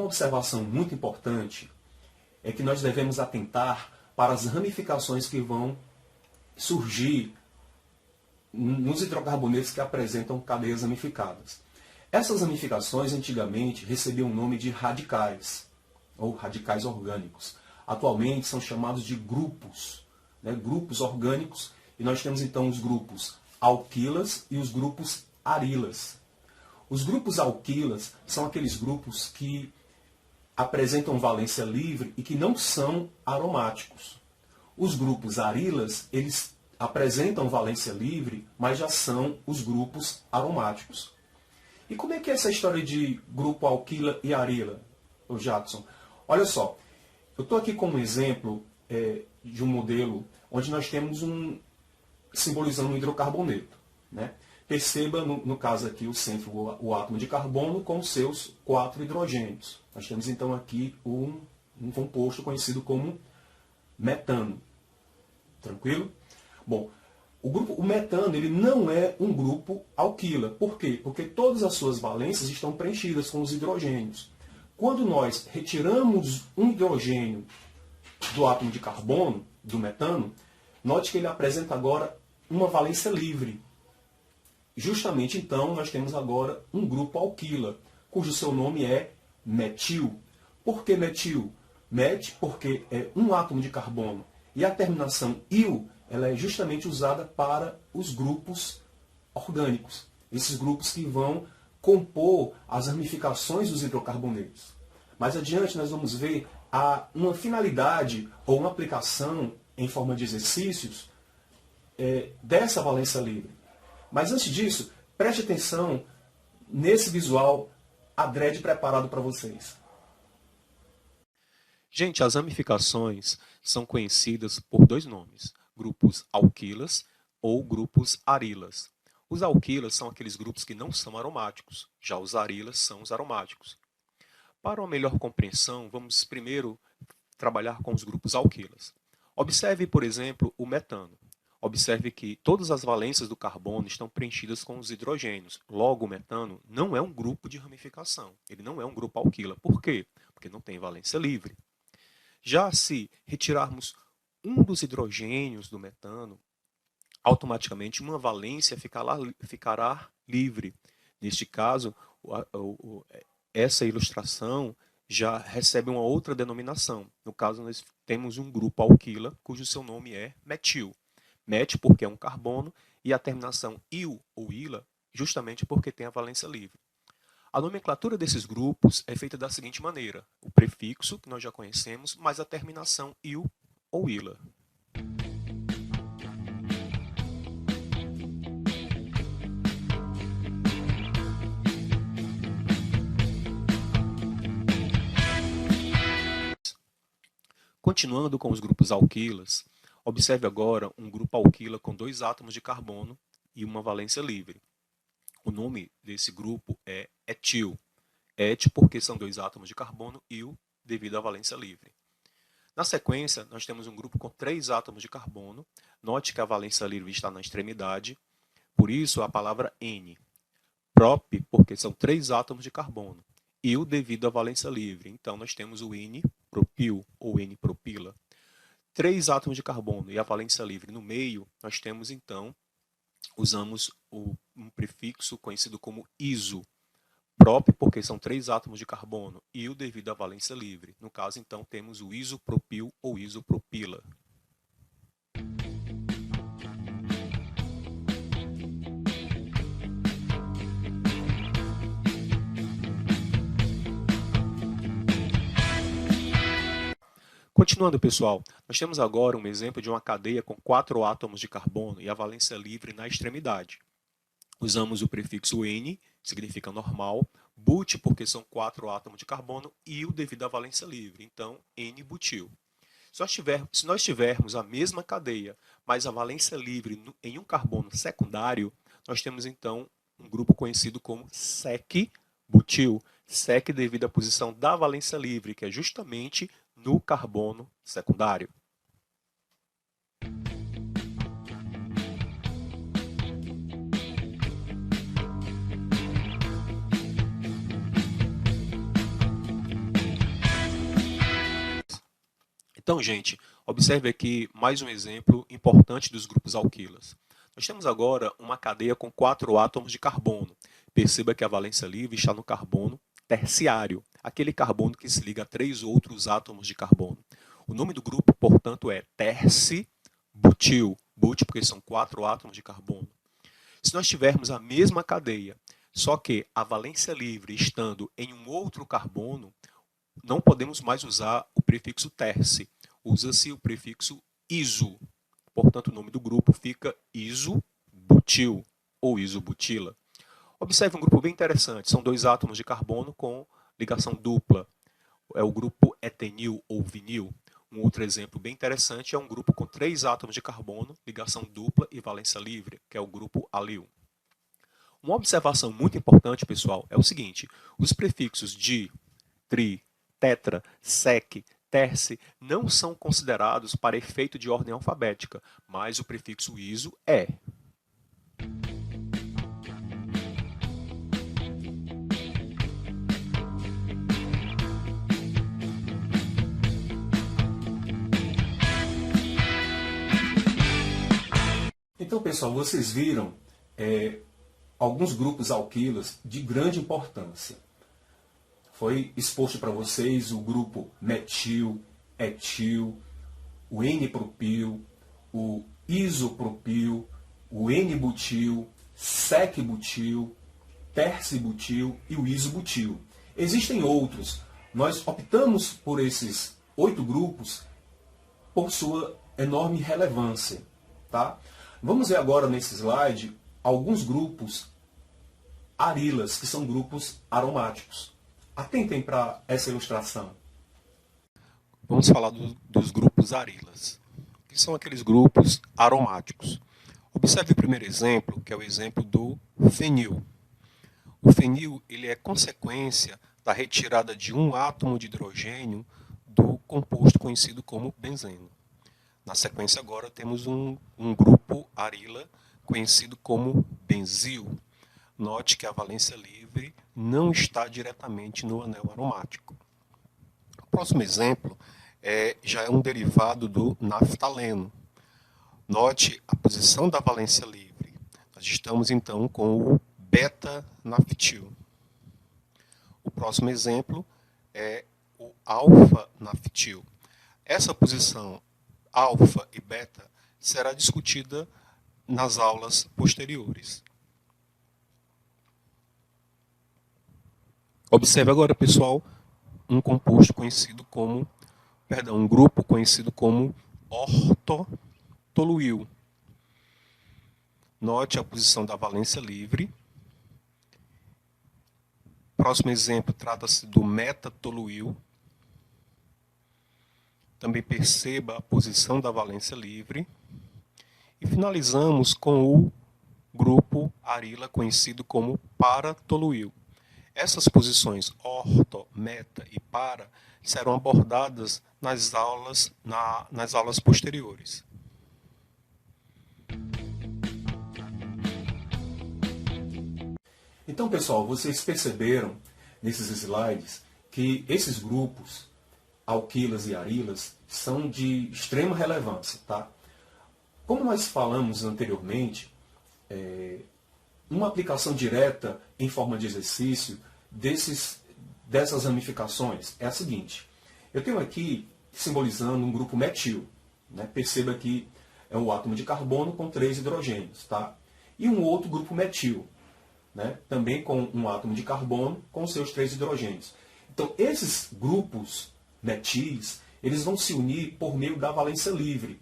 observação muito importante é que nós devemos atentar para as ramificações que vão surgir nos hidrocarbonetos que apresentam cadeias ramificadas. Essas ramificações antigamente recebiam o nome de radicais, ou radicais orgânicos. Atualmente são chamados de grupos, grupos orgânicos, e nós temos então os grupos alquilas e os grupos arilas. Os grupos alquilas são aqueles grupos que apresentam valência livre e que não são aromáticos. Os grupos arilas, eles apresentam valência livre, mas já são os grupos aromáticos. E como é que é essa história de grupo alquila e arila, o Jackson? Olha só, eu estou aqui com um exemplo de um modelo onde nós temos simbolizando um hidrocarboneto, né? Perceba, no caso aqui, o centro, o átomo de carbono com os seus 4 hidrogênios. Nós temos então aqui um composto conhecido como metano. Tranquilo? Bom, o metano ele não é um grupo alquila. Por quê? Porque todas as suas valências estão preenchidas com os hidrogênios. Quando nós retiramos um hidrogênio do átomo de carbono, do metano, note que ele apresenta agora uma valência livre. Justamente então nós temos agora um grupo alquila, cujo seu nome é metil. Por que metil? Met porque é um átomo de carbono. E a terminação il, ela é justamente usada para os grupos orgânicos. Esses grupos que vão compor as ramificações dos hidrocarbonetos. Mais adiante nós vamos ver uma finalidade ou uma aplicação em forma de exercícios dessa valência livre. Mas antes disso, preste atenção nesse visual adrede preparado para vocês. Gente, as ramificações são conhecidas por 2 nomes, grupos alquilas ou grupos arilas. Os alquilas são aqueles grupos que não são aromáticos, já os arilas são os aromáticos. Para uma melhor compreensão, vamos primeiro trabalhar com os grupos alquilas. Observe, por exemplo, o metano. Observe que todas as valências do carbono estão preenchidas com os hidrogênios. Logo, o metano não é um grupo de ramificação. Ele não é um grupo alquila. Por quê? Porque não tem valência livre. Já se retirarmos um dos hidrogênios do metano, automaticamente uma valência ficará livre. Neste caso, essa ilustração já recebe uma outra denominação. No caso, nós temos um grupo alquila, cujo seu nome é metil. Met porque é um carbono e a terminação il ou ila justamente porque tem a valência livre. A nomenclatura desses grupos é feita da seguinte maneira: o prefixo, que nós já conhecemos, mais a terminação il ou ila. Continuando com os grupos alquilas, observe agora um grupo alquila com 2 átomos de carbono e uma valência livre. O nome desse grupo é etil. Et porque são 2 átomos de carbono, il devido à valência livre. Na sequência, nós temos um grupo com 3 átomos de carbono. Note que a valência livre está na extremidade, por isso a palavra N. Prop porque são 3 átomos de carbono. Il devido à valência livre. Então nós temos o N-propil ou N-propila. 3 átomos de carbono e a valência livre no meio, nós temos então, usamos um prefixo conhecido como iso. Prop porque são 3 átomos de carbono, il devido à valência livre. No caso, então, temos o isopropil ou isopropila. Continuando, pessoal, nós temos agora um exemplo de uma cadeia com 4 átomos de carbono e a valência livre na extremidade. Usamos o prefixo N, significa normal, but porque são 4 átomos de carbono, e il devido à valência livre, então N-butil. Se nós tivermos a mesma cadeia, mas a valência livre em um carbono secundário, nós temos então um grupo conhecido como sec-butil. Sec devido à posição da valência livre, que é justamente no carbono secundário. Então, gente, observe aqui mais um exemplo importante dos grupos alquilas. Nós temos agora uma cadeia com 4 átomos de carbono. Perceba que a valência livre está no carbono terciário, aquele carbono que se liga a 3 outros átomos de carbono. O nome do grupo, portanto, é terci-butil. Butil porque são 4 átomos de carbono. Se nós tivermos a mesma cadeia, só que a valência livre estando em um outro carbono, não podemos mais usar o prefixo terci. Usa-se o prefixo iso. Portanto, o nome do grupo fica isobutil ou isobutila. Observe um grupo bem interessante. São 2 átomos de carbono com ligação dupla. É o grupo etenil ou vinil. Um outro exemplo bem interessante é um grupo com 3 átomos de carbono, ligação dupla e valência livre, que é o grupo alil. Uma observação muito importante, pessoal, é o seguinte: os prefixos di, tri, tetra, sec, terci não são considerados para efeito de ordem alfabética, mas o prefixo iso é. Então, pessoal, vocês viram alguns grupos alquilas de grande importância. Foi exposto para vocês o grupo metil, etil, o N-propil, o isopropil, o N-butil, sec-butil, terci-butil e o isobutil. Existem outros. Nós optamos por esses 8 grupos por sua enorme relevância. Tá? Vamos ver agora nesse slide alguns grupos arilas, que são grupos aromáticos. Atentem para essa ilustração. Vamos falar dos grupos arilas, que são aqueles grupos aromáticos. Observe o primeiro exemplo, que é o exemplo do fenil. O fenil ele é consequência da retirada de um átomo de hidrogênio do composto conhecido como benzeno. Na sequência agora temos um grupo arila conhecido como benzil. Note que a valência livre não está diretamente no anel aromático. O próximo exemplo já é um derivado do naftaleno. Note a posição da valência livre. Nós estamos então com o beta-naftil. O próximo exemplo é o alfa-naftil. Essa posição alfa e beta será discutida nas aulas posteriores. Observe agora, pessoal, um grupo conhecido como ortotoluil. Note a posição da valência livre. Próximo exemplo trata-se do metatoluil. Também perceba a posição da valência livre. E finalizamos com o grupo arila conhecido como paratoluil. Essas posições orto, meta e para serão abordadas nas aulas posteriores. Então, pessoal, vocês perceberam nesses slides que esses grupos, alquilas e arilas, são de extrema relevância. Tá? Como nós falamos anteriormente, uma aplicação direta em forma de exercício dessas ramificações é a seguinte. Eu tenho aqui simbolizando um grupo metil. Né? Perceba que é um átomo de carbono com 3 hidrogênios. Tá? E um outro grupo metil, né? Também com um átomo de carbono com seus 3 hidrogênios. Então, esses grupos metis, eles vão se unir por meio da valência livre.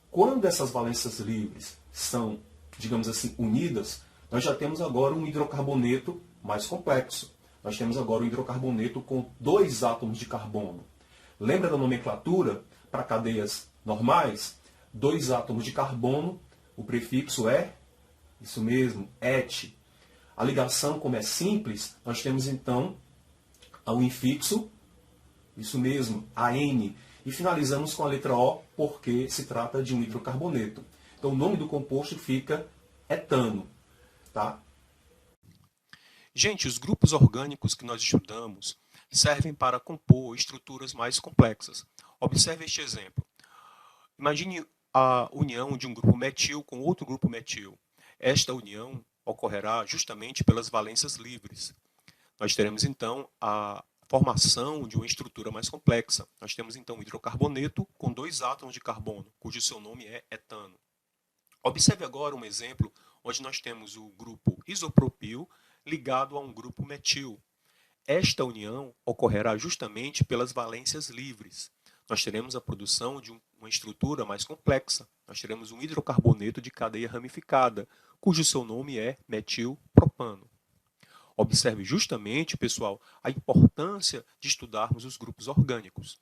Quando essas valências livres são, digamos assim, unidas, nós já temos agora um hidrocarboneto mais complexo. Nós temos agora um hidrocarboneto com 2 átomos de carbono. Lembra da nomenclatura para cadeias normais? 2 átomos de carbono, o prefixo é, isso mesmo, et. A ligação, como é simples, nós temos então o infixo, isso mesmo, AN. E finalizamos com a letra O, porque se trata de um hidrocarboneto. Então o nome do composto fica etano. Tá? Gente, os grupos orgânicos que nós estudamos servem para compor estruturas mais complexas. Observe este exemplo. Imagine a união de um grupo metil com outro grupo metil. Esta união ocorrerá justamente pelas valências livres. Nós teremos, então, a formação de uma estrutura mais complexa. Nós temos, então, um hidrocarboneto com 2 átomos de carbono, cujo seu nome é etano. Observe agora um exemplo onde nós temos o grupo isopropil ligado a um grupo metil. Esta união ocorrerá justamente pelas valências livres. Nós teremos a produção de uma estrutura mais complexa. Nós teremos um hidrocarboneto de cadeia ramificada, cujo seu nome é metilpropano. Observe justamente, pessoal, a importância de estudarmos os grupos orgânicos.